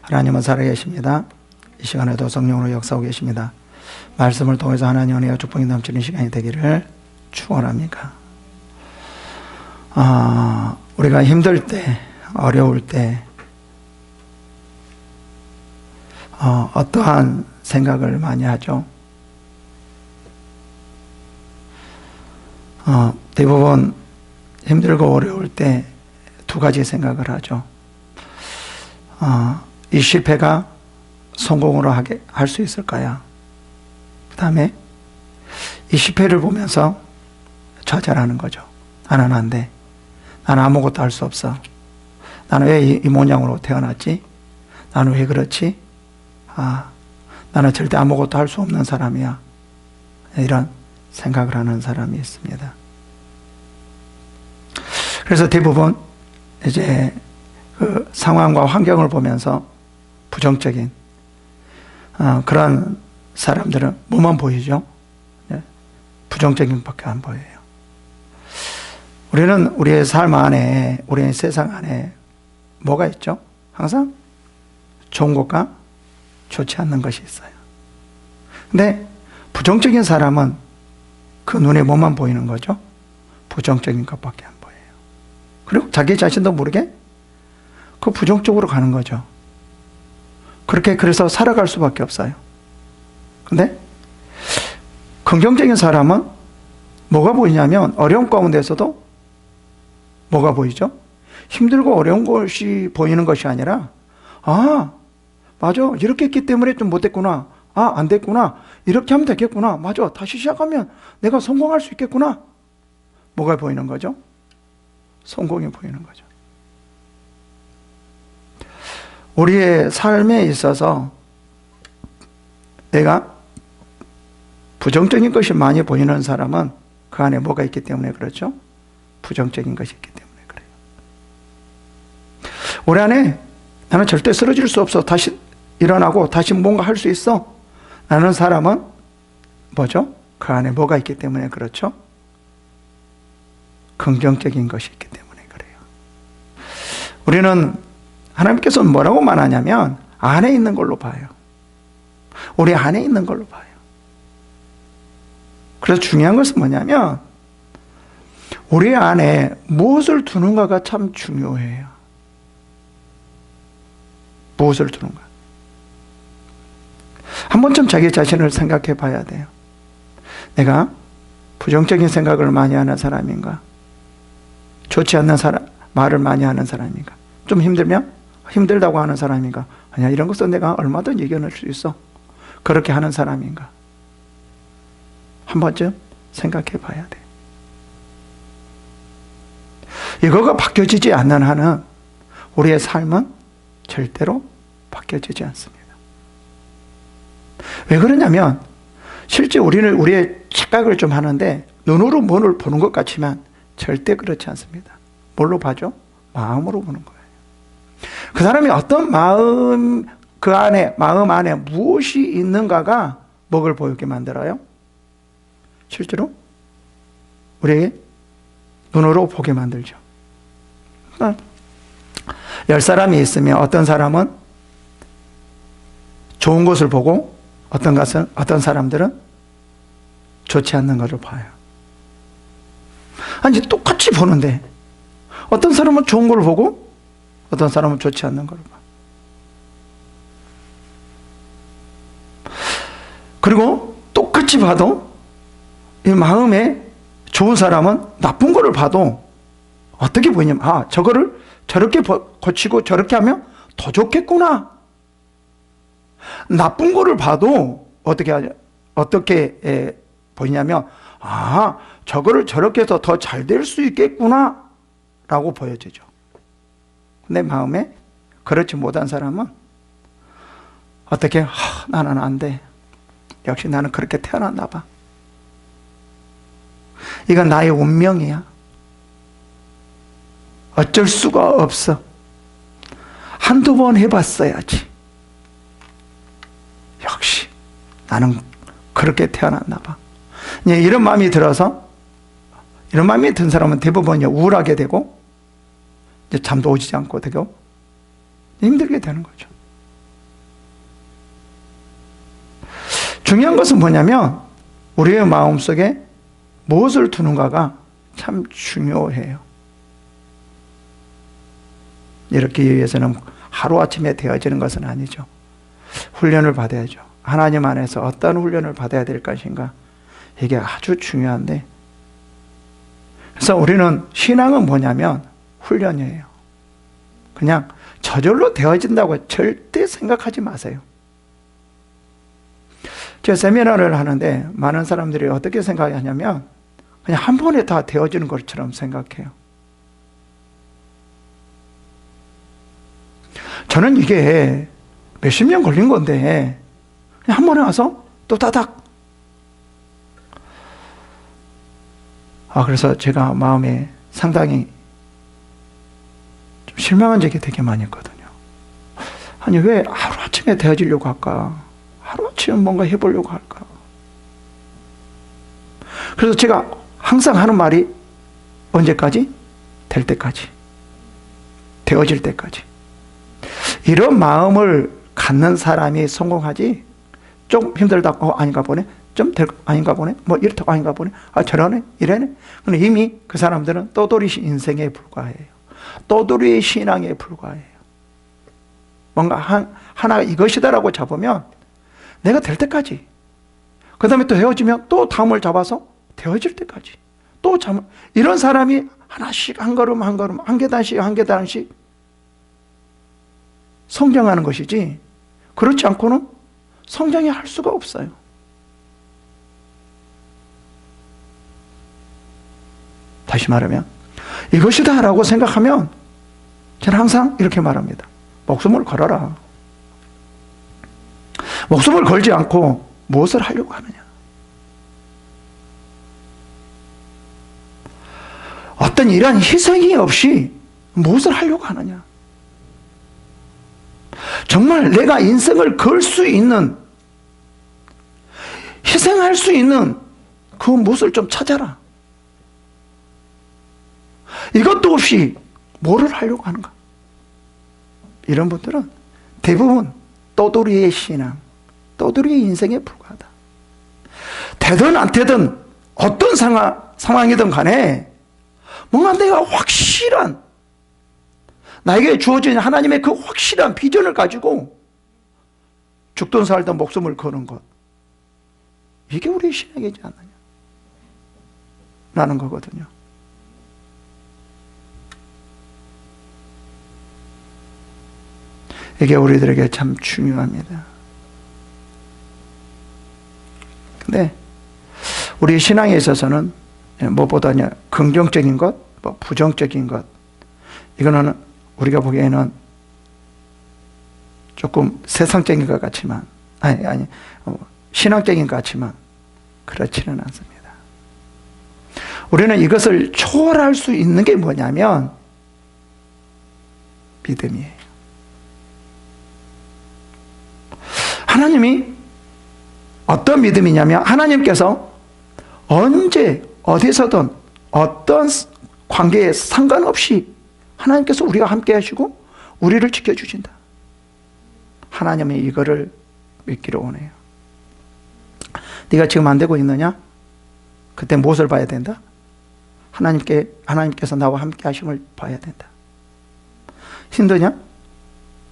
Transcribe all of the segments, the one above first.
하나님은 살아계십니다. 이 시간에도 성령으로 역사하고 계십니다. 말씀을 통해서 하나님 은혜와 축복이 넘치는 시간이 되기를 축원합니다. 우리가 힘들 때, 어려울 때 어떠한 생각을 많이 하죠? 대부분 힘들고 어려울 때 두 가지 생각을 하죠. 이 실패가 성공으로 할 수 있을까요? 그 다음에 이 실패를 보면서 좌절하는 거죠. 나는 안 돼. 나는 아무것도 할 수 없어. 나는 왜 이 모양으로 태어났지? 나는 왜 그렇지? 나는 절대 아무것도 할 수 없는 사람이야. 이런 생각을 하는 사람이 있습니다. 그래서 대부분 이제 그 상황과 환경을 보면서 부정적인 그런 사람들은 뭐만 보이죠? 부정적인 것밖에 안 보여요. 우리는 우리의 삶 안에, 우리의 세상 안에 뭐가 있죠? 항상 좋은 것과 좋지 않는 것이 있어요. 근데 부정적인 사람은 그 눈에 뭐만 보이는 거죠? 부정적인 것밖에 안 보여요. 그리고 자기 자신도 모르게 그 부정적으로 가는 거죠. 그래서 살아갈 수밖에 없어요. 근데 긍정적인 사람은 뭐가 보이냐면 어려운 가운데서도 뭐가 보이죠? 힘들고 어려운 것이 보이는 것이 아니라 맞아, 이렇게 했기 때문에 좀 못됐구나. 안 됐구나. 이렇게 하면 되겠구나. 맞아, 다시 시작하면 내가 성공할 수 있겠구나. 뭐가 보이는 거죠? 성공이 보이는 거죠. 우리의 삶에 있어서 내가 부정적인 것이 많이 보이는 사람은 그 안에 뭐가 있기 때문에 그렇죠? 부정적인 것이 있기 때문에 그래요. 우리 안에 나는 절대 쓰러질 수 없어. 다시 일어나고 다시 뭔가 할 수 있어. 라는 사람은 뭐죠? 그 안에 뭐가 있기 때문에 그렇죠? 긍정적인 것이 있기 때문에 그래요. 우리는 하나님께서는 뭐라고 말하냐면 안에 있는 걸로 봐요. 우리 안에 있는 걸로 봐요. 그래서 중요한 것은 뭐냐면 우리 안에 무엇을 두는가가 참 중요해요. 무엇을 두는가. 한 번쯤 자기 자신을 생각해 봐야 돼요. 내가 부정적인 생각을 많이 하는 사람인가? 좋지 않는 말을 많이 하는 사람인가? 좀 힘들면 힘들다고 하는 사람인가? 아니야, 이런 것은 내가 얼마든지 이겨낼 수 있어. 그렇게 하는 사람인가? 한 번쯤 생각해 봐야 돼. 이거가 바뀌어지지 않는 한은 우리의 삶은 절대로 바뀌어지지 않습니다. 왜 그러냐면 실제 우리는 우리의 착각을 좀 하는데 눈으로 뭐를 보는 것 같지만 절대 그렇지 않습니다. 뭘로 봐죠? 마음으로 보는 거예요. 그 사람이 어떤 마음 안에 무엇이 있는가가 뭐를 보이게 만들어요? 실제로 우리에게 눈으로 보게 만들죠. 10사람이 있으면 어떤 사람은 좋은 것을 보고 어떤 사람들은 좋지 않는 것을 봐요. 아니, 똑같이 보는데 어떤 사람은 좋은 걸 보고 어떤 사람은 좋지 않는 걸 봐. 그리고 똑같이 봐도 이 마음에 좋은 사람은 나쁜 거를 봐도 어떻게 보이냐면 저거를 저렇게 고치고 저렇게 하면 더 좋겠구나. 나쁜 거를 봐도 어떻게 보이냐면 저거를 저렇게 해서 더 잘 될 수 있겠구나 라고 보여지죠. 내 마음에 그렇지 못한 사람은 어떻게 나는 안 돼. 역시 나는 그렇게 태어났나 봐. 이건 나의 운명이야. 어쩔 수가 없어. 한두 번 해봤어야지. 역시 나는 그렇게 태어났나 봐. 이런 마음이 들어서 이런 마음이 든 사람은 대부분 우울하게 되고 이제 잠도 오지 않고 되고 힘들게 되는 거죠. 중요한 것은 뭐냐면 우리의 마음속에 무엇을 두는가가 참 중요해요. 이렇게 위해서는 하루아침에 되어지는 것은 아니죠. 훈련을 받아야죠. 하나님 안에서 어떤 훈련을 받아야 될 것인가, 이게 아주 중요한데, 그래서 우리는 신앙은 뭐냐면 훈련이에요. 그냥 저절로 되어진다고 절대 생각하지 마세요. 제가 세미나를 하는데 많은 사람들이 어떻게 생각하냐면 그냥 한 번에 다 되어지는 것처럼 생각해요. 저는 이게 몇십 년 걸린 건데 그냥 한 번에 와서 또 따닥. 그래서 제가 마음에 상당히 좀 실망한 적이 되게 많이 있거든요. 아니, 왜 하루아침에 되어지려고 할까? 하루아침에 뭔가 해보려고 할까? 그래서 제가 항상 하는 말이 언제까지? 될 때까지. 되어질 때까지. 이런 마음을 갖는 사람이 성공하지, 좀 힘들다, 아닌가 보네, 좀 아닌가 보네, 뭐 이렇다, 아닌가 보네, 저러네, 이래네. 근데 이미 그 사람들은 떠돌이 인생에 불과해요. 떠돌이의 신앙에 불과해요. 뭔가 하나가 이것이다라고 잡으면 내가 될 때까지, 그 다음에 또 헤어지면 또 다음을 잡아서 되어질 때까지 또 이런 사람이 하나씩 한 걸음 한 걸음, 한 계단씩 한 계단씩 성장하는 것이지, 그렇지 않고는 성장이 할 수가 없어요. 다시 말하면 이것이다 라고 생각하면 저는 항상 이렇게 말합니다. 목숨을 걸어라. 목숨을 걸지 않고 무엇을 하려고 하느냐? 어떤 이러한 희생이 없이 무엇을 하려고 하느냐? 정말 내가 인생을 걸 수 있는, 희생할 수 있는 그 무엇을 좀 찾아라. 이것도 없이 뭐를 하려고 하는가? 이런 분들은 대부분 떠돌이의 신앙, 떠돌이의 인생에 불과하다. 되든 안 되든 어떤 상황이든 간에 뭔가 내가 확실한, 나에게 주어진 하나님의 그 확실한 비전을 가지고 죽든 살든 목숨을 거는 것, 이게 우리의 신앙이지 않느냐 라는 거거든요. 이게 우리들에게 참 중요합니다. 근데 우리 신앙에 있어서는 무엇보다 긍정적인 것, 부정적인 것, 이거는 우리가 보기에는 조금 세상적인 것 같지만, 신앙적인 것 같지만 그렇지는 않습니다. 우리는 이것을 초월할 수 있는 게 뭐냐면 믿음이에요. 하나님이 어떤 믿음이냐면, 하나님께서 언제 어디서든 어떤 관계에 상관없이 하나님께서 우리가 함께 하시고 우리를 지켜주신다. 하나님이 이거를 믿기를 원해요. 네가 지금 안 되고 있느냐? 그때 무엇을 봐야 된다? 하나님께서 나와 함께 하심을 봐야 된다. 힘드냐?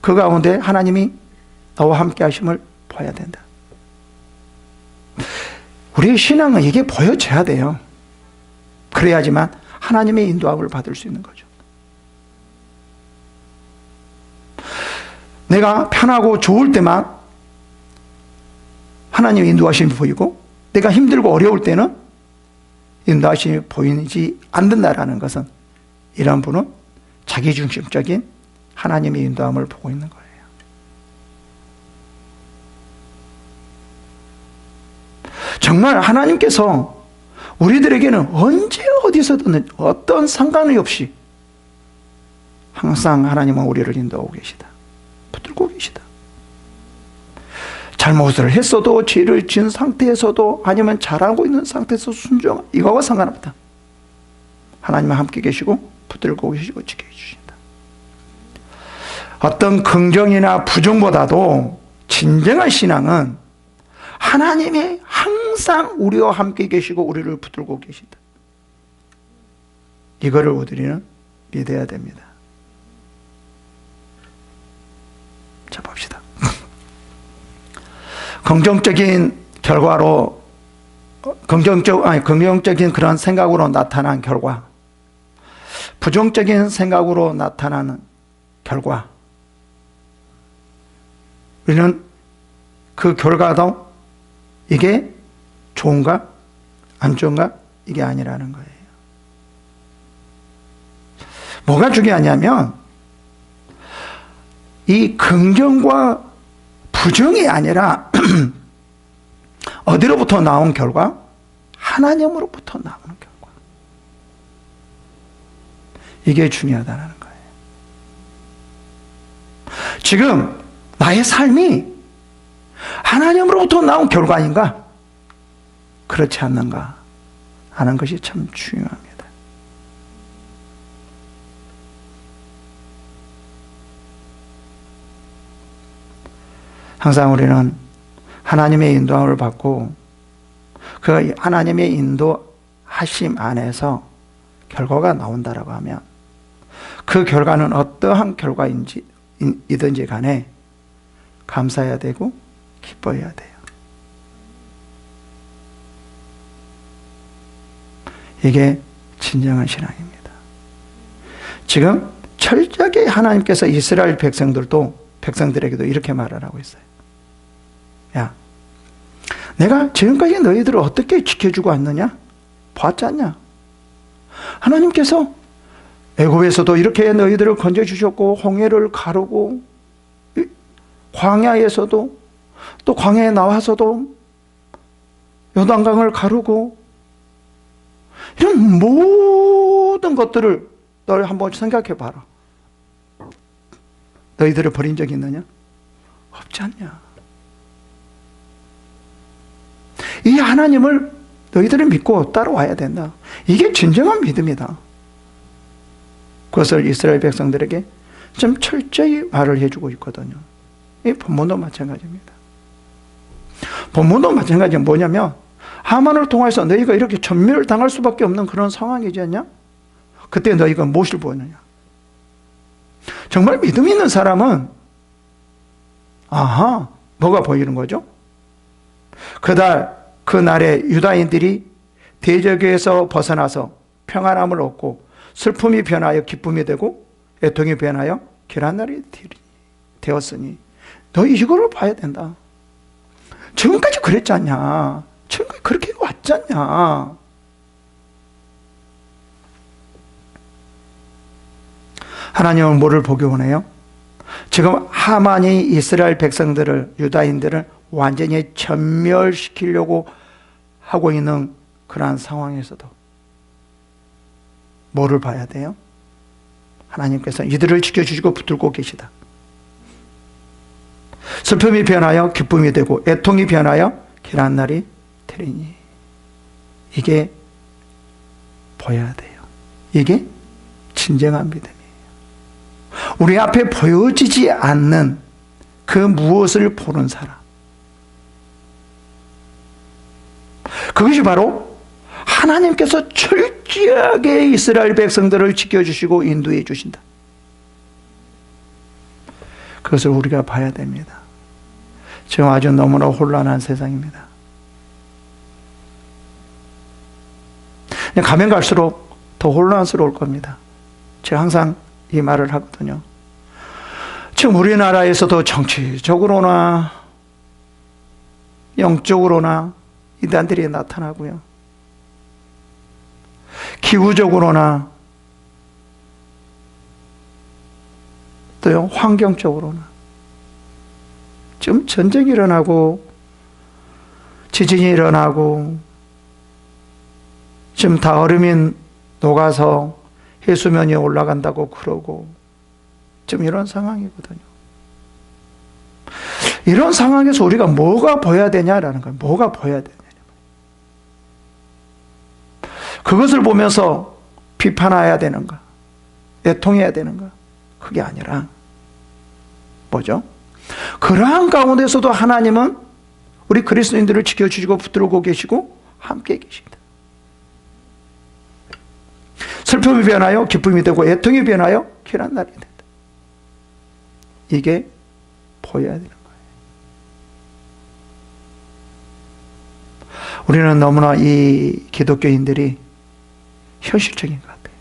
그 가운데 하나님이 나와 함께 하심을 봐야 된다. 우리의 신앙은 이게 보여져야 돼요. 그래야지만 하나님의 인도함을 받을 수 있는 거죠. 내가 편하고 좋을 때만 하나님의 인도하심이 보이고, 내가 힘들고 어려울 때는 인도하심이 보이지 않는다라는 것은, 이런 분은 자기중심적인 하나님의 인도함을 보고 있는 거예요. 정말 하나님께서 우리들에게는 언제 어디서든 어떤 상관이 없이 항상 하나님은 우리를 인도하고 계시다. 붙들고 계시다. 잘못을 했어도, 죄를 지은 상태에서도, 아니면 잘하고 있는 상태에서 순종, 이거와 상관없다. 하나님은 함께 계시고 붙들고 계시고 지켜주신다. 어떤 긍정이나 부정보다도 진정한 신앙은 하나님이 항상 우리와 함께 계시고 우리를 붙들고 계신다. 이거를 우리는 믿어야 됩니다. 자, 봅시다. 긍정적인 결과로, 긍정적인 그런 생각으로 나타난 결과, 부정적인 생각으로 나타나는 결과, 우리는 그 결과도 이게 좋은가 안 좋은가 이게 아니라는 거예요. 뭐가 중요하냐면 이 긍정과 부정이 아니라 어디로부터 나온 결과? 하나님으로부터 나오는 결과. 이게 중요하다는 거예요. 지금 나의 삶이 하나님으로부터 나온 결과인가? 그렇지 않는가 하는 것이 참 중요합니다. 항상 우리는 하나님의 인도함을 받고 그 하나님의 인도하심 안에서 결과가 나온다라고 하면 그 결과는 어떠한 결과이든지 간에 감사해야 되고 기뻐해야 돼요. 이게 진정한 신앙입니다. 지금 철저하게 하나님께서 이스라엘 백성들에게도 이렇게 말을 하고 있어요. 야, 내가 지금까지 너희들을 어떻게 지켜주고 왔느냐? 봤지 않냐? 하나님께서 애굽에서도 이렇게 너희들을 건져주셨고 홍해를 가르고 광야에서도 또 광야에 나와서도 요단강을 가르고 이런 모든 것들을 너희 한번 생각해 봐라. 너희들을 버린 적이 있느냐? 없지 않냐? 이 하나님을 너희들을 믿고 따라와야 된다. 이게 진정한 믿음이다. 그것을 이스라엘 백성들에게 좀 철저히 말을 해주고 있거든요. 이 본문도 마찬가지입니다. 본문도 마찬가지는 뭐냐면 하만을 통해서 너희가 이렇게 전멸을 당할 수밖에 없는 그런 상황이지 않냐? 그때 너희가 무엇을 보느냐? 정말 믿음 있는 사람은 아하, 뭐가 보이는 거죠? 그날에 유다인들이 대적에서 벗어나서 평안함을 얻고 슬픔이 변하여 기쁨이 되고 애통이 변하여 길한 날이 되었으니 너희 이거를 봐야 된다. 지금까지 그랬지 않냐? 지금까지 그렇게 왔지 않냐? 하나님은 뭐를 보기 원해요? 지금 하만이 이스라엘 백성들을, 유다인들을 완전히 전멸시키려고 하고 있는 그러한 상황에서도 뭐를 봐야 돼요? 하나님께서 이들을 지켜주시고 붙들고 계시다. 슬픔이 변하여 기쁨이 되고 애통이 변하여 길한 날이 되리니 이게 보여야 돼요. 이게 진정한 믿음이에요. 우리 앞에 보여지지 않는 그 무엇을 보는 사람, 그것이 바로 하나님께서 철저하게 이스라엘 백성들을 지켜주시고 인도해 주신다. 그것을 우리가 봐야 됩니다. 지금 아주 너무나 혼란한 세상입니다. 가면 갈수록 더 혼란스러울 겁니다. 제가 항상 이 말을 하거든요. 지금 우리나라에서도 정치적으로나 영적으로나 이단들이 나타나고요. 기후적으로나 또 환경적으로나 지금 전쟁이 일어나고 지진이 일어나고 지금 다 얼음이 녹아서 해수면이 올라간다고 그러고 지금 이런 상황이거든요. 이런 상황에서 우리가 뭐가 보여야 되냐라는 거예요. 뭐가 보여야 되냐. 그것을 보면서 비판해야 되는가? 애통해야 되는가? 그게 아니라 뭐죠? 그러한 가운데서도 하나님은 우리 그리스도인들을 지켜주시고 붙들고 계시고 함께 계십니다. 슬픔이 변하여 기쁨이 되고 애통이 변하여 귀한 날이 된다. 이게 보여야 되는 거예요. 우리는 너무나 이 기독교인들이 현실적인 것 같아요.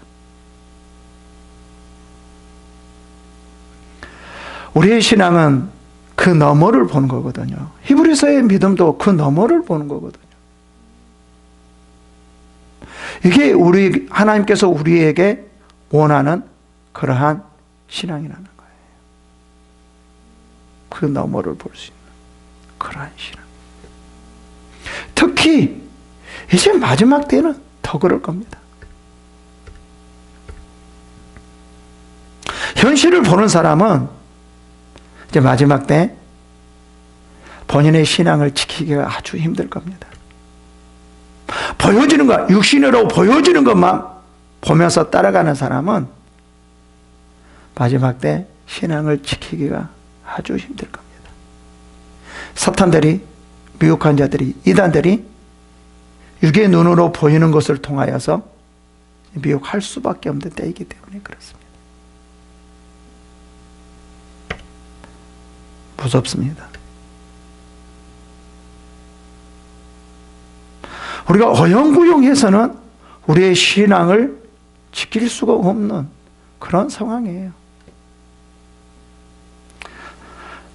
우리의 신앙은 그 너머를 보는 거거든요. 히브리서의 믿음도 그 너머를 보는 거거든요. 이게 하나님께서 우리에게 원하는 그러한 신앙이라는 거예요. 그 너머를 볼 수 있는 그러한 신앙. 특히 이제 마지막 때는 더 그럴 겁니다. 현실을 보는 사람은 이제 마지막 때 본인의 신앙을 지키기가 아주 힘들 겁니다. 보여지는 것, 육신으로 보여지는 것만 보면서 따라가는 사람은 마지막 때 신앙을 지키기가 아주 힘들 겁니다. 사탄들이, 미혹한 자들이, 이단들이 육의 눈으로 보이는 것을 통하여서 미혹할 수밖에 없는 때이기 때문에 그렇습니다. 무섭습니다. 우리가 어영부영해서는 우리의 신앙을 지킬 수가 없는 그런 상황이에요.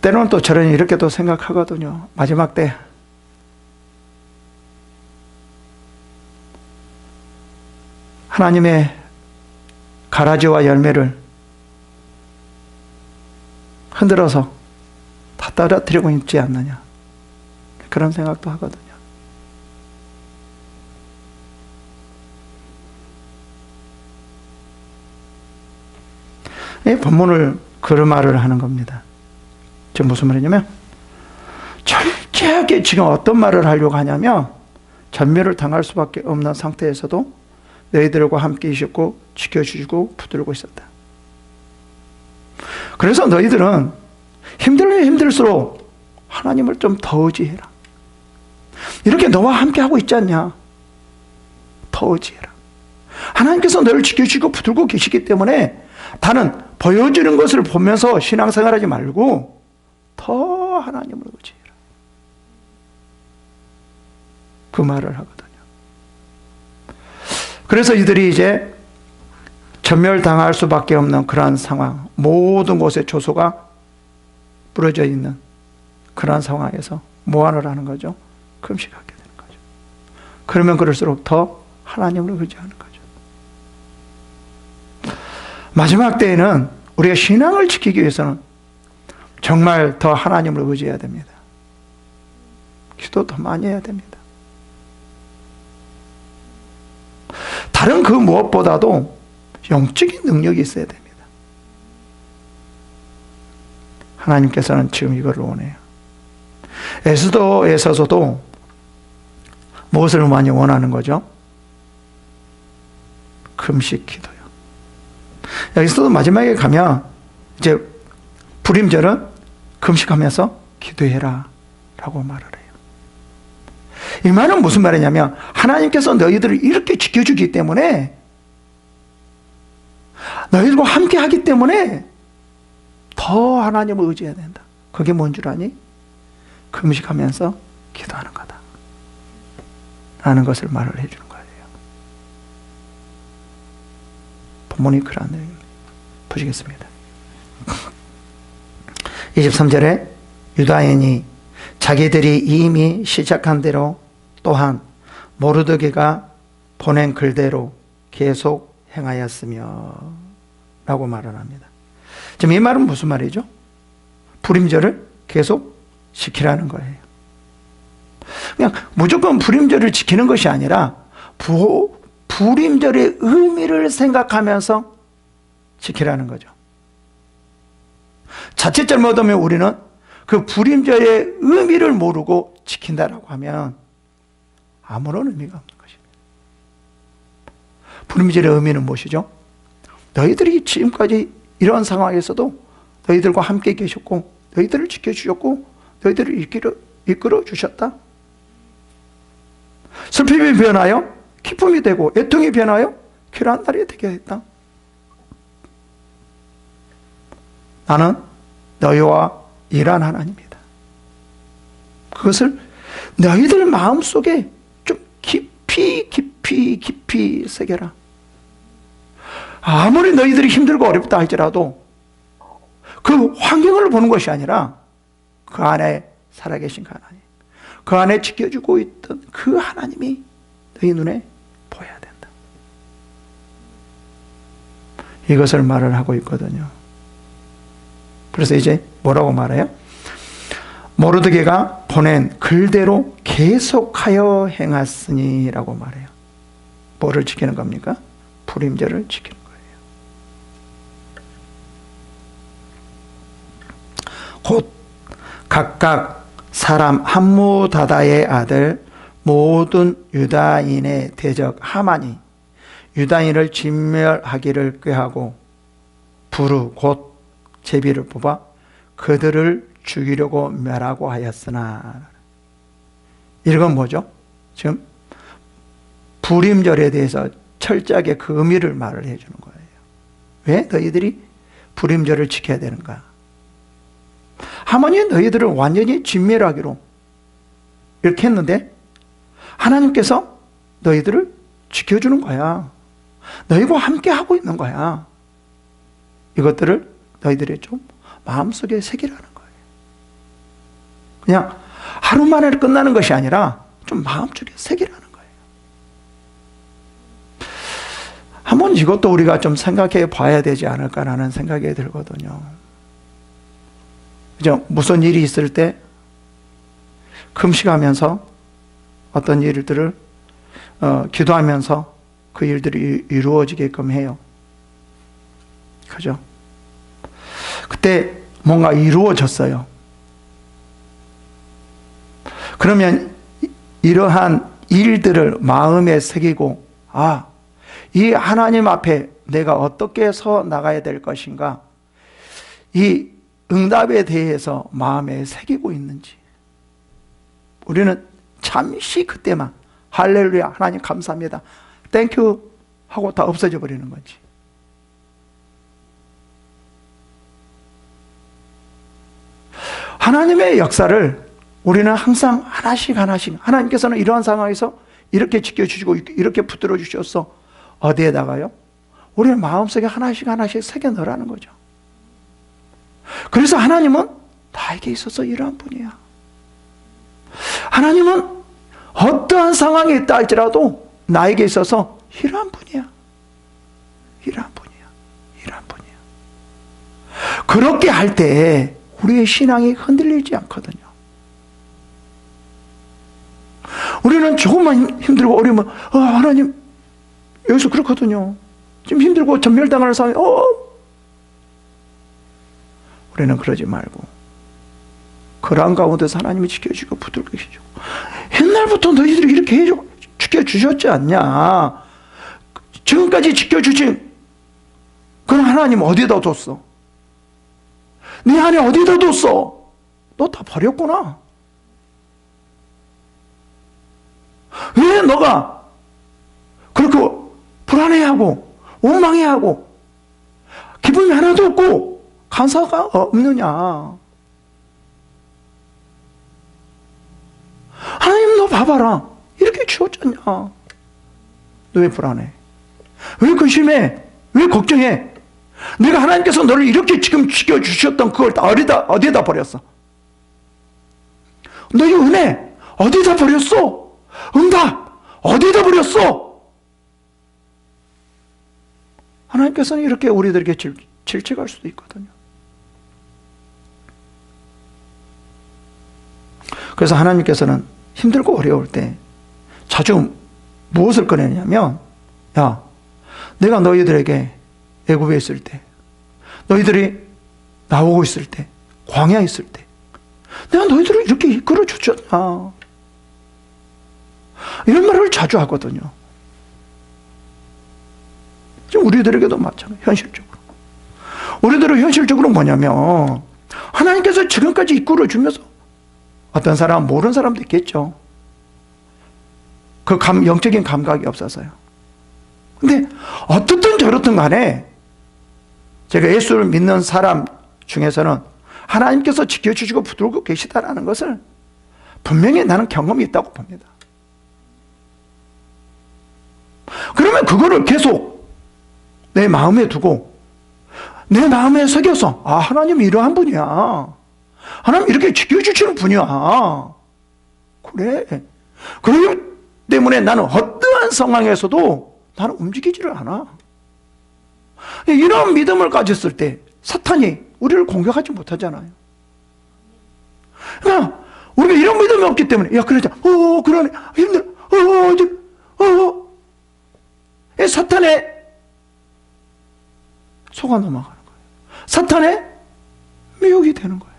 때로는 또 저는 이렇게 또 생각하거든요. 마지막 때 하나님의 가라지와 열매를 흔들어서 다 떨어뜨리고 있지 않느냐, 그런 생각도 하거든요. 이 본문을 그런 말을 하는 겁니다. 지금 무슨 말이냐면 철저하게 지금 어떤 말을 하려고 하냐면 전멸을 당할 수밖에 없는 상태에서도 너희들과 함께 있었고 지켜주시고 붙들고 있었다. 그래서 너희들은 힘들면 힘들수록 하나님을 좀 더 의지해라. 이렇게 너와 함께 하고 있지 않냐? 더 의지해라. 하나님께서 너를 지켜주시고 붙들고 계시기 때문에 다른 보여지는 것을 보면서 신앙생활하지 말고 더 하나님을 의지해라. 그 말을 하거든요. 그래서 이들이 이제 전멸당할 수밖에 없는 그러한 상황, 모든 곳에 조소가 부러져 있는 그러한 상황에서 모안을 하는 거죠. 금식하게 되는 거죠. 그러면 그럴수록 더 하나님을 의지하는 거죠. 마지막 때에는 우리가 신앙을 지키기 위해서는 정말 더 하나님을 의지해야 됩니다. 기도 더 많이 해야 됩니다. 다른 그 무엇보다도 영적인 능력이 있어야 됩니다. 하나님께서는 지금 이걸 원해요. 에스더에서도 무엇을 많이 원하는 거죠? 금식 기도요. 여기서도 마지막에 가면 이제 불임절은 금식하면서 기도해라 라고 말을 해요. 이 말은 무슨 말이냐면 하나님께서 너희들을 이렇게 지켜주기 때문에, 너희들과 함께 하기 때문에 더 하나님을 의지해야 된다. 그게 뭔 줄 아니? 금식하면서 기도하는 거다 라는 것을 말을 해주는 거예요. 본문이 그러한 내용입니다. 보시겠습니다. 23절에 유다인이 자기들이 이미 시작한 대로 또한 모르드게가 보낸 글대로 계속 행하였으며 라고 말을 합니다. 지금 이 말은 무슨 말이죠? 불임절을 계속 지키라는 거예요. 그냥 무조건 불임절을 지키는 것이 아니라 불임절의 의미를 생각하면서 지키라는 거죠. 자칫 잘못하면 우리는 그 불임절의 의미를 모르고 지킨다라고 하면 아무런 의미가 없는 것입니다. 불임절의 의미는 무엇이죠? 너희들이 지금까지 이런 상황에서도 너희들과 함께 계셨고 너희들을 지켜주셨고 너희들을 이끌어 주셨다. 슬픔이 변하여 기쁨이 되고 애통이 변하여 귀한 날이 되게 했다. 나는 너희와 일한 하나님이다. 그것을 너희들 마음속에 좀 깊이 새겨라. 아무리 너희들이 힘들고 어렵다 할지라도 그 환경을 보는 것이 아니라 그 안에 살아계신 그 하나님, 그 안에 지켜주고 있던 그 하나님이 너희 눈에 보여야 된다. 이것을 말을 하고 있거든요. 그래서 이제 뭐라고 말해요? 모르드게가 보낸 글대로 계속하여 행하으니 라고 말해요. 뭐를 지키는 겁니까? 불임절을 지키는 거예요. 곧 각각 사람 함무다다의 아들 모든 유다인의 대적 하만이 유다인을 진멸하기를 꾀하고 부르 곧 제비를 뽑아 그들을 죽이려고 멸하고 하였으나. 이건 뭐죠? 지금 불임절에 대해서 철저하게 그 의미를 말을 해주는 거예요. 왜 너희들이 불임절을 지켜야 되는가? 하만이 너희들을 완전히 진멸하기로 이렇게 했는데 하나님께서 너희들을 지켜주는 거야. 너희와 함께 하고 있는 거야. 이것들을 너희들이 좀 마음속에 새기라는 거예요. 그냥 하루 만에 끝나는 것이 아니라 좀 마음속에 새기라는 거예요. 한번 이것도 우리가 좀 생각해 봐야 되지 않을까라는 생각이 들거든요. 그죠? 무슨 일이 있을 때 금식하면서 어떤 일들을 기도하면서 그 일들이 이루어지게끔 해요. 그죠? 그때 뭔가 이루어졌어요. 그러면 이러한 일들을 마음에 새기고, 아, 이 하나님 앞에 내가 어떻게 서 나가야 될 것인가, 이 응답에 대해서 마음에 새기고 있는지, 우리는 잠시 그때만 할렐루야 하나님 감사합니다 땡큐 하고 다 없어져 버리는 거지. 하나님의 역사를 우리는 항상 하나씩 하나님께서는 이러한 상황에서 이렇게 지켜주시고 이렇게 붙들어 주셨어. 어디에다가요? 우리의 마음속에 하나씩 새겨 넣으라는 거죠. 그래서 하나님은 나에게 있어서 이러한 분이야. 하나님은 어떠한 상황에 있다 할지라도 나에게 있어서 이러한 분이야. 이러한 분이야. 그렇게 할 때 우리의 신앙이 흔들리지 않거든요. 우리는 조금만 힘들고 어려우면 하나님 여기서 그렇거든요. 지금 힘들고 전멸당하는 상황에 우리는 그러지 말고 그러한 가운데서 하나님이 지켜주고 붙들고 계시죠. 옛날부터 너희들이 이렇게 지켜주셨지 않냐. 지금까지 지켜주신 그럼 하나님 어디다 뒀어? 네 안에 어디다 뒀어? 너 다 버렸구나. 왜 너가 그렇게 불안해하고 원망해하고 기쁨이 하나도 없고 감사가 없느냐. 하나님 너 봐봐라. 이렇게 주었잖냐. 너 왜 불안해? 왜 근심해? 왜 걱정해? 내가 하나님께서 너를 이렇게 지금 지켜주셨던 그걸 다 어디다 버렸어? 너의 은혜 어디다 버렸어? 응답 어디다 버렸어? 하나님께서는 이렇게 우리들에게 질책할 수도 있거든요. 그래서 하나님께서는 힘들고 어려울 때 자주 무엇을 꺼내냐면, 야, 내가 너희들에게 애굽에 있을 때, 너희들이 나오고 있을 때, 광야에 있을 때 내가 너희들을 이렇게 이끌어 줬잖아. 이런 말을 자주 하거든요. 지금 우리들에게도 마찬가지. 현실적으로 우리들은 현실적으로 뭐냐면 하나님께서 지금까지 이끌어 주면서 어떤 사람은 모르는 사람도 있겠죠. 그 영적인 감각이 없어서요. 근데 어떻든 저렇든 간에 제가 예수를 믿는 사람 중에서는 하나님께서 지켜주시고 붙들고 계시다라는 것을 분명히 나는 경험이 있다고 봅니다. 그러면 그거를 계속 내 마음에 두고 내 마음에 새겨서 하나님 이러한 분이야. 하나님 이렇게 지켜주시는 분이야. 그래. 그렇기 때문에 나는 어떠한 상황에서도 나는 움직이지를 않아. 이런 믿음을 가졌을 때 사탄이 우리를 공격하지 못하잖아요. 그러니까 우리가 이런 믿음이 없기 때문에 그러자. 그러네. 힘들어. 사탄의 속아 넘어가는 거예요. 사탄의 미혹이 되는 거예요.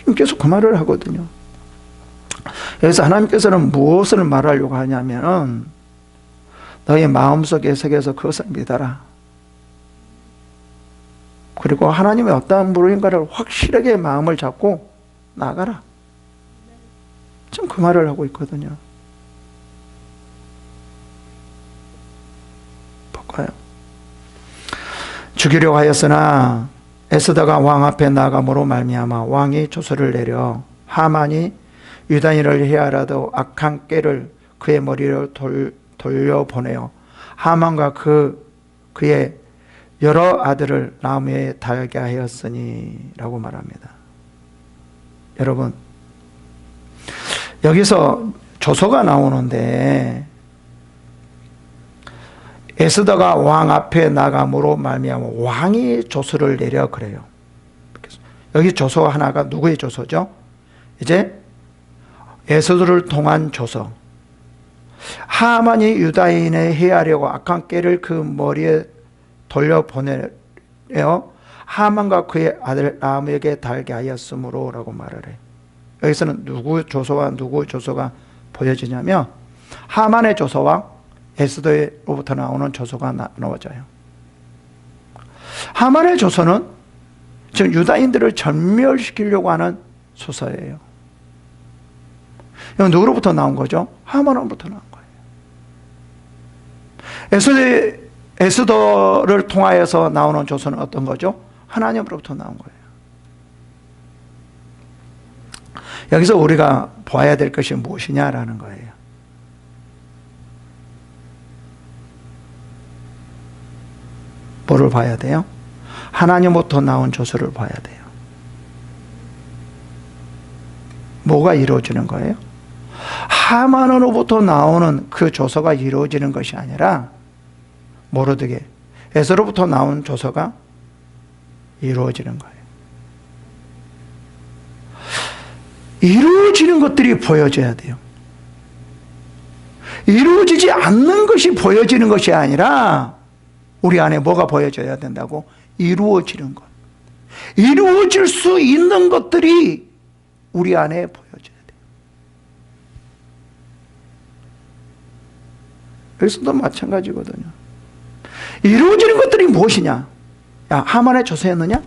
지금 계속 그 말을 하거든요. 여기서 하나님께서는 무엇을 말하려고 하냐면 너의 마음속에 새겨서 그것을 믿어라. 그리고 하나님의 어떠한 분인가를 확실하게 마음을 잡고 나가라. 지금 그 말을 하고 있거든요. 볼까요? 죽이려고 하였으나 에스더가 왕 앞에 나아감으로 말미암아 왕이 조서를 내려 하만이 유다인을 해하라도 악한 꾀를 그의 머리로 돌려보내어 하만과 그의 여러 아들을 나무에 달게 하였으니 라고 말합니다. 여러분, 여기서 조서가 나오는데 에스더가 왕 앞에 나감으로 말미암아 왕이 조서를 내려 그래요. 여기 조서 하나가 누구의 조서죠? 이제 에스더를 통한 조서. 하만이 유다인에 해하려고 악한 꾀를 그 머리에 돌려보내어 하만과 그의 아들 아합에게 달게 하였으므로 라고 말을 해요. 여기서는 누구 조서와 누구 조서가 보여지냐면 하만의 조서와 에스더로부터 나오는 조서가 나눠져요. 하만의 조서는 지금 유다인들을 전멸시키려고 하는 소서예요. 이건 누구로부터 나온 거죠? 하만으로부터 나온 거예요. 에스더를 통하여서 나오는 조서는 어떤 거죠? 하나님으로부터 나온 거예요. 여기서 우리가 봐야 될 것이 무엇이냐라는 거예요. 뭐를 봐야 돼요? 하나님부터 나온 조서를 봐야 돼요. 뭐가 이루어지는 거예요? 하만으로부터 나오는 그 조서가 이루어지는 것이 아니라 모르드게 에스더로부터 나온 조서가 이루어지는 거예요. 이루어지는 것들이 보여져야 돼요. 이루어지지 않는 것이 보여지는 것이 아니라 우리 안에 뭐가 보여져야 된다고? 이루어지는 것. 이루어질 수 있는 것들이 우리 안에 보여져야 돼요. 여기서도 마찬가지거든요. 이루어지는 것들이 무엇이냐? 하만의 조서였느냐?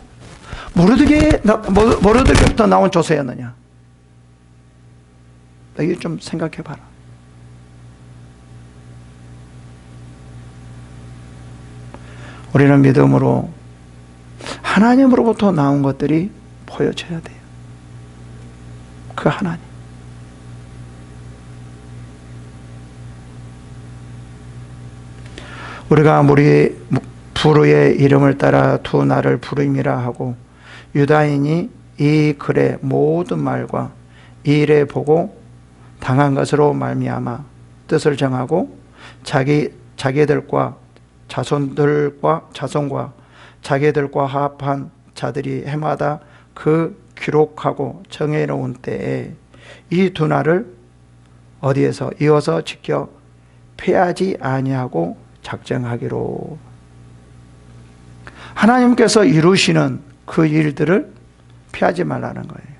모르드게부터 나온 조서였느냐? 이거 좀 생각해 봐라. 우리는 믿음으로 하나님으로부터 나온 것들이 보여져야 돼요. 그 하나님. 우리가 우리 부르의 이름을 따라 두 나를 부름이라 하고 유다인이 이 글의 모든 말과 이 일에 보고 당한 것으로 말미암아 뜻을 정하고 자기들과 자손과 자기들과 합한 자들이 해마다 그 기록하고 정해놓은 때에 이 두 날을 어디에서 이어서 지켜 패하지 아니하고 작정하기로. 하나님께서 이루시는 그 일들을 피하지 말라는 거예요.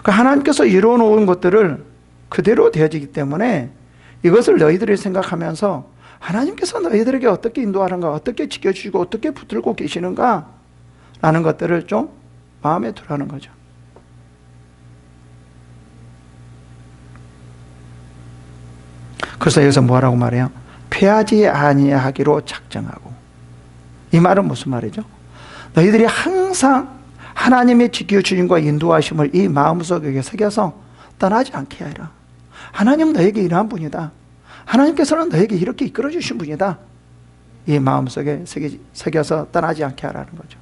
그러니까 하나님께서 이루어 놓은 것들을 그대로 되어지기 때문에 이것을 너희들이 생각하면서 하나님께서 너희들에게 어떻게 인도하는가, 어떻게 지켜주시고 어떻게 붙들고 계시는가, 라는 것들을 좀 마음에 두라는 거죠. 그래서 여기서 뭐라고 말해요? 패하지 아니하기로 작정하고. 이 말은 무슨 말이죠? 너희들이 항상 하나님의 지켜주심과 인도하심을 이 마음속에 새겨서 떠나지 않게 하라. 하나님 너에게 이러한 분이다. 하나님께서는 너에게 이렇게 이끌어 주신 분이다. 이 마음속에 새겨서 떠나지 않게 하라는 거죠.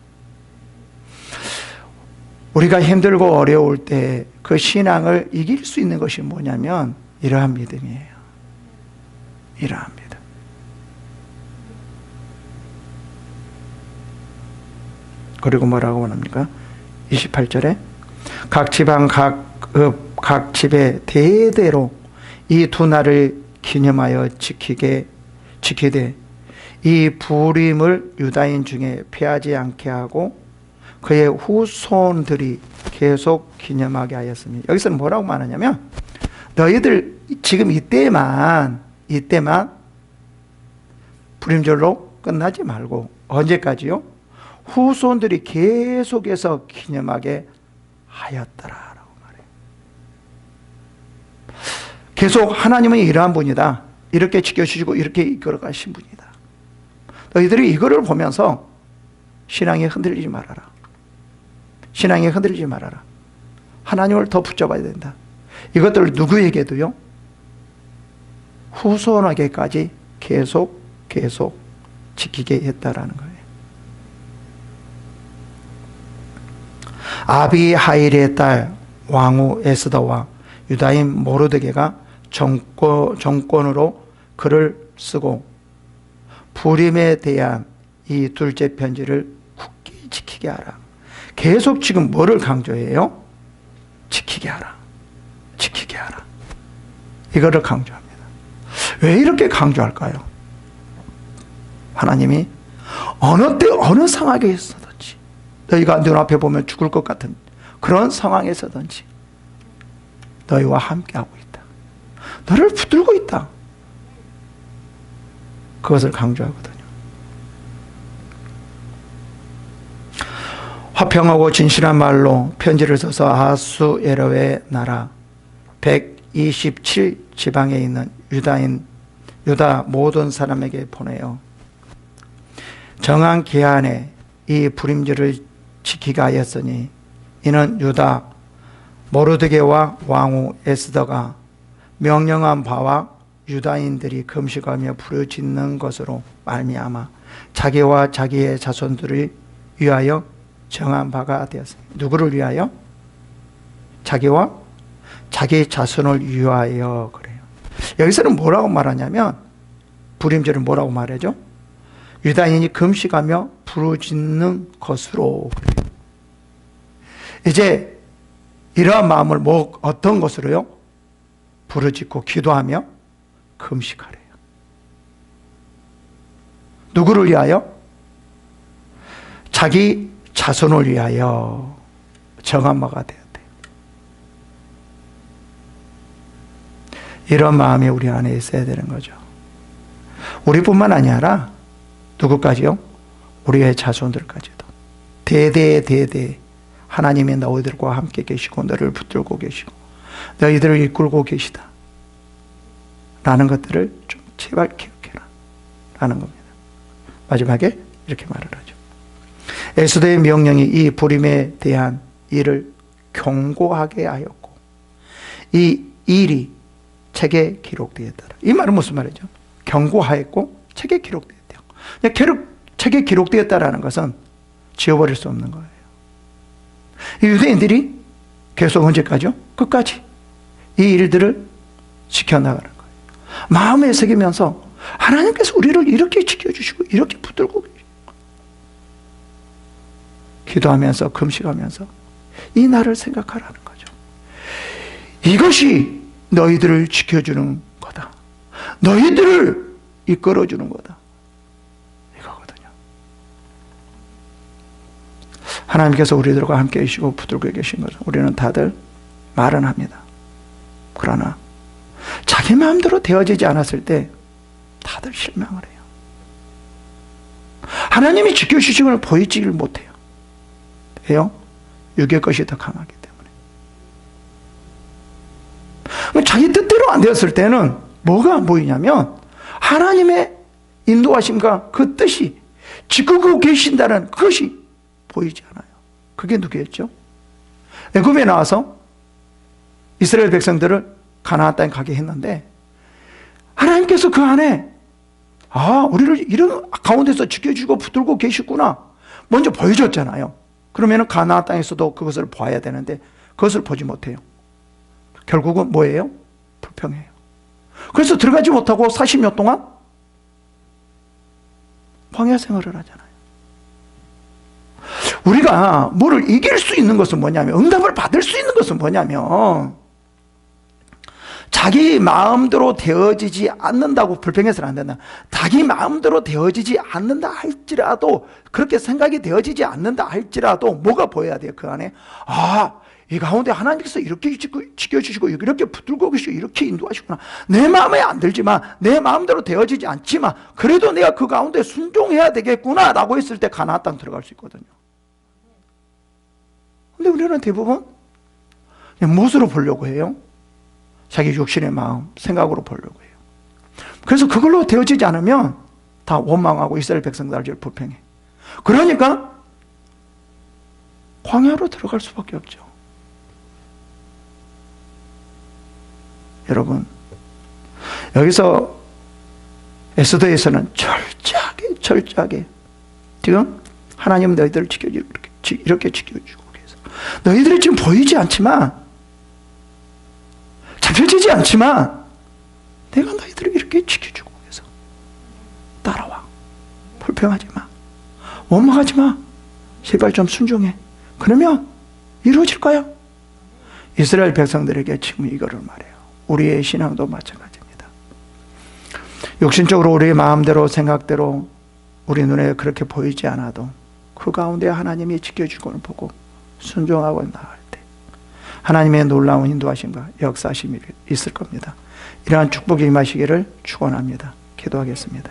우리가 힘들고 어려울 때 그 신앙을 이길 수 있는 것이 뭐냐면 이러한 믿음이에요. 이러한 믿음. 그리고 뭐라고 합니까? 28절에 각 지방 각 집에 대대로 이 두 날을 기념하여 지키되 이 부림을 유다인 중에 피하지 않게 하고 그의 후손들이 계속 기념하게 하였으니, 여기서는 뭐라고 말하냐면 너희들 지금 이때만 부림절로 끝나지 말고 언제까지요? 후손들이 계속해서 기념하게 하였더라라고 말해요. 계속 하나님은 이러한 분이다. 이렇게 지켜주시고 이렇게 이끌어 가신 분이다. 너희들이 이거를 보면서 신앙이 흔들리지 말아라. 신앙이 흔들리지 말아라. 하나님을 더 붙잡아야 된다. 이것들을 누구에게도요? 후손에게까지 계속 지키게 했다라는 거예요. 아비하일의 딸 왕후 에스더와 유다인 모르드게가 정권으로 글을 쓰고 부림에 대한 이 둘째 편지를 굳게 지키게 하라. 계속 지금 뭐를 강조해요? 지키게 하라. 지키게 하라. 이거를 강조합니다. 왜 이렇게 강조할까요? 하나님이 어느 때 어느 상황에서든지 너희가 눈앞에 보면 죽을 것 같은 그런 상황에서든지 너희와 함께하고 있다. 너를 붙들고 있다. 그것을 강조하거든요. 화평하고 진실한 말로 편지를 써서 아하수에로의 나라 127지방에 있는 유다 모든 사람에게 보내요. 정한 기한에 이 부림절을 지키게 하였으니 이는 유다 모르드게와 왕후 에스더가 명령한 바와 유다인들이 금식하며 부르짖는 것으로 말미암아 자기와 자기의 자손들을 위하여 정한 바가 되었습니다. 누구를 위하여? 자기와 자기 자손을 위하여 그래요. 여기서는 뭐라고 말하냐면 부림절은 뭐라고 말하죠? 유다인이 금식하며 부르짖는 것으로 그래요. 이제 이러한 마음을 어떤 것으로요? 부르짖고 기도하며 금식하래요. 누구를 위하여? 자기 자손을 위하여 정한 바가 되었대요. 이런 마음이 우리 안에 있어야 되는 거죠. 우리뿐만 아니라 누구까지요? 우리의 자손들까지도. 대대 하나님이 너희들과 함께 계시고 너를 붙들고 계시고 너희들을 이끌고 계시다 라는 것들을 좀 제발 기억해라 라는 겁니다. 마지막에 이렇게 말을 하죠. 에스더의 명령이 이 부림에 대한 일을 경고하게 하였고 이 일이 책에 기록되었더라. 이 말은 무슨 말이죠? 경고하였고 책에 기록되었대요. 책에 기록되었다라는 것은 지워버릴 수 없는 거예요. 이 유대인들이 계속 언제까지요? 끝까지 이 일들을 지켜나가는 거예요. 마음에 새기면서 하나님께서 우리를 이렇게 지켜주시고 이렇게 붙들고 계시고 기도하면서 금식하면서 이 날을 생각하라는 거죠. 이것이 너희들을 지켜주는 거다. 너희들을 이끌어주는 거다. 이거거든요. 하나님께서 우리들과 함께 계시고 붙들고 계신 거죠. 우리는 다들 말은 합니다. 그러나 자기 마음대로 되어지지 않았을 때 다들 실망을 해요. 하나님이 지켜주신 걸 보이지를 못해요. 왜요? 육의 것이 더 강하기 때문에. 자기 뜻대로 안 되었을 때는 뭐가 안 보이냐면 하나님의 인도하심과 그 뜻이 지키고 계신다는 그것이 보이지 않아요. 그게 누구였죠? 애굽에 나와서 이스라엘 백성들을 가나안 땅에 가게 했는데 하나님께서 그 안에 우리를 이런 가운데서 지켜주고 붙들고 계시구나 먼저 보여줬잖아요. 그러면 가나안 땅에서도 그것을 봐야 되는데 그것을 보지 못해요. 결국은 뭐예요? 불평해요. 그래서 들어가지 못하고 40년 동안 광야 생활을 하잖아요. 우리가 뭐를 이길 수 있는 것은 뭐냐면, 응답을 받을 수 있는 것은 뭐냐면 자기 마음대로 되어지지 않는다고 불평해서는 안 된다. 자기 마음대로 되어지지 않는다 할지라도, 그렇게 생각이 되어지지 않는다 할지라도 뭐가 보여야 돼요? 그 안에 이 가운데 하나님께서 이렇게 지켜주시고 이렇게 붙들고 계시고 이렇게 인도하시구나. 내 마음에 안 들지만, 내 마음대로 되어지지 않지만 그래도 내가 그 가운데 순종해야 되겠구나 라고 했을 때 가나안 땅 들어갈 수 있거든요. 근데 우리는 대부분 그냥 무엇으로 보려고 해요? 자기 육신의 마음, 생각으로 보려고 해요. 그래서 그걸로 되어지지 않으면 다 원망하고 이스라엘 백성들 불평해. 그러니까 광야로 들어갈 수밖에 없죠. 여러분, 여기서 에스더에서는 철저하게 지금 하나님은 너희들을 지켜주고 이렇게 지켜주고 계세요. 너희들이 지금 보이지 않지만, 잡혀지지 않지만 내가 너희들을 이렇게 지켜주고 계세요. 따라와. 불평하지 마. 원망하지 마. 제발 좀 순종해. 그러면 이루어질 거야. 이스라엘 백성들에게 지금 이거를 말해요. 우리의 신앙도 마찬가지입니다. 육신적으로 우리의 마음대로 생각대로 우리 눈에 그렇게 보이지 않아도 그 가운데 하나님이 지켜주고는 보고 순종하고 나갈 때 하나님의 놀라운 인도하심과 역사하심이 있을 겁니다. 이러한 축복이 임하시기를 축원합니다. 기도하겠습니다.